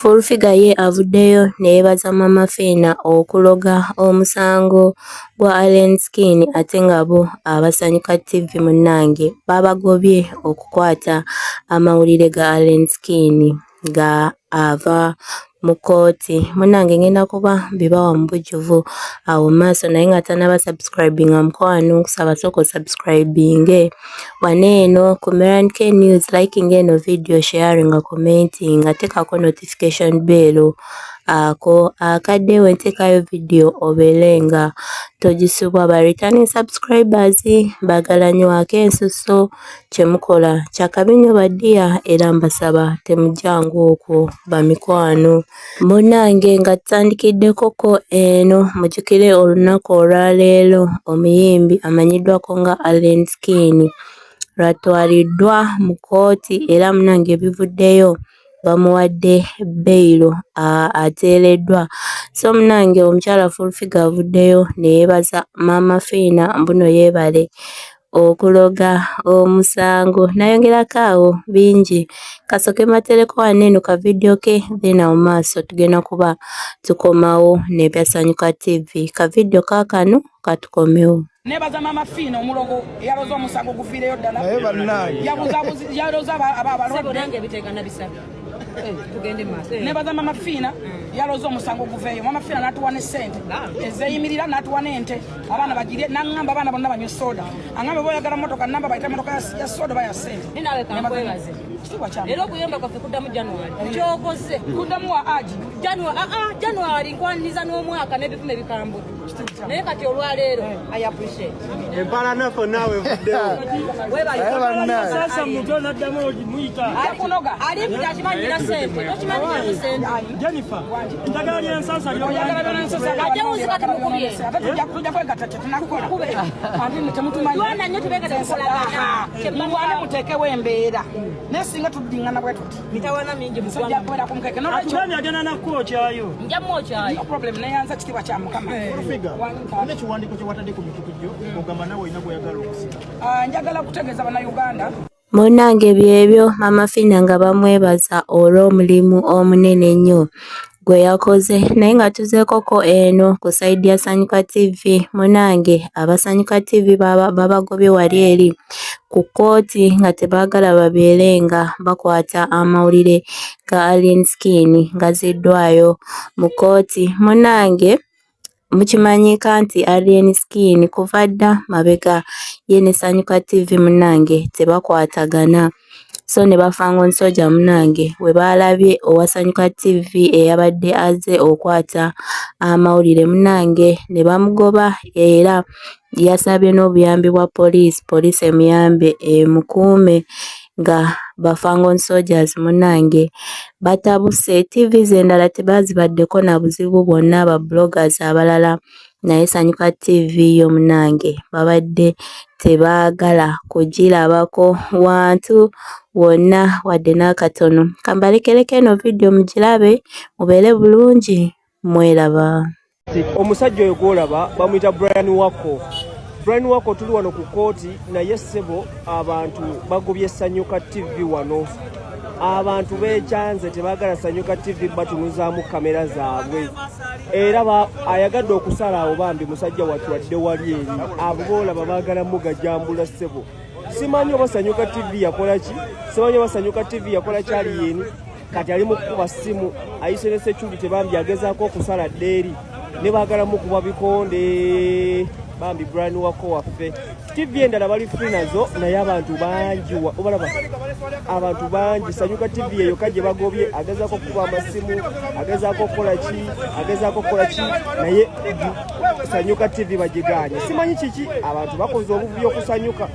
Full figure ye avuddeyo ne yeebaza Mama Phina okuloga omusango gwa Allen Skin ate nga bo abasanyuka TV munnange babagobye okukwata amawulire ga Allen Skin ga ava mu kooti. Munnange ngenda kuba bibawa mu bujjuvu awo maaso naye nga tanaba subscribinga mukwano nkusaba sooka subscribinge waneeno ku Meran K News, liking eno video, sharing, commenting, atekako notification bell ako akadde wenteekayo video obeerenga togisubwa. Ba returning subscribers bagala nnyo akensuso kyemukola kyakabi nnyo baddiya era mbasaba temujjangu okwo bamikwano munnange nga tutandikiddekoko eno mujjukire olunaku olwaleero omuyimbi amanyiddwako nga Allen Skin lwatwaliddwa mu kooti era munnange bivuddeyo bamuwadde beyiro ateereddwa. So munnange omukyala Full figure avuddeyo ne yeebaza Mama Phina mbuno yeebale okuloga omusango nayongerako awo bingi kasoke matereko waneeno ka video ke then awo maaso tugenda kuba tukomawo ne Byasanyuka TV ka video kaakano katukomewo. Nebaza Mama Phina omulogo yaloza omusango gufiireyo ddala naye bannaye yaloza abalwadde bitegana bisatu tugende maaso. Nebaza Mama Phina yaloza omusango guveeyo. Mama Phina n'atuwa ne ssente ezeeyimirira n'atuwa n'ente abaana bagirye n'aŋŋamba abaana bonna banywe soda aŋŋamba boyagala motoka namba bayita motoka ya soda baya ssente. Naawe kankwebaze era okuyomba kwaffe kuddamu January kyokoze kuddamu wa aji January nkwaniriza n'omwaka n'ebivume bikambula naye kati olwaleero I appreciate empala nafo naawe vuddewo sasa muntu onaddamu muyita akunoga ali akimanyira ssente tokimanyira ssente Jennifer njagala lyensansa lyojawuzi kati mukubye tujja kwegatta tetunakola andi temutumanyi lwana nnyo tubeegata tukolagana mulwane muteekewo embeera naye singa tuddiŋŋana bwe tuti mitawana mingi musajja kubeera ku mukeke nolwekyo agenda nakuokyayo njamu okyayo no problem neyanza kitiibwa kya Mukama. Ekiwandiiko kye watadde ku mikukujjo ogamba nawe olina gw'oyagala okusiba. Njagala kutegeeza bannayuganda munnange byebyo Mama Phina nga bamwebaza olw'omulimu omunene ennyo gwe yakoze naye nga tuzeekoko eno ku sayidi ya Sanyuka TV munnange abasanyuka TV babagobye wali eri ku kooti nga tebaagala babeere nga bakwata amawulire ga Allen Skin gaziddwayo mu kooti. Munnange mukimanyika nti Allen Skin kuva dda mabega ye ne Sanyuka TV munnange tebakwatagana so ne bafanga omusajja munnange we baalabye owa Sanyuka TV eyabadde azze okwata amawulire munnange ne bamugoba era yasabye n'obuyambi bwa poliisi emuyambe emukuume nga bafanga soldiers munnange batabuse. TVs endala tebazibaddeko na buzibu bwonna aba bloggers abalala naye Sanyuka TV yo munnange babadde tebaagala kugirabako wantu wonna wadde n'akatono. Kambalekereko eno video mugirabe mubeere bulungi mweraba. Omusajja oyo gw'olaba bamuyita Brian Wako. Brian Wako tuli wano ku kooti naye ssebo abantu bagobye Sanyuka TV wano. Abantu beekyanze tebaagala Sanyuka TV batunuzaamu kamera zaabwe era ayagadde okusala awo bambi musajja watwadde wali eri abo boolaba baagala mugajambula ssebo. Simanyi oba Sanyuka TV yakola ki, simanyi oba Sanyuka TV yakola kyali yeni kati ali mu kukuba ssimu ayise ne security bambi agezaako okusala ddeeri ne baagala mukuba bikonde bambi Brian Wako waffe. TV endala bali free nazo naye abantu bangi obalaba abantu bangi Sanyuka TV eyo kajje bagobye agezaako okukuba amasimu agezaako okukola ki naye Sanyuka TV bagiganye. Simanyi kiki abantu bakoze obubi okusanyuka.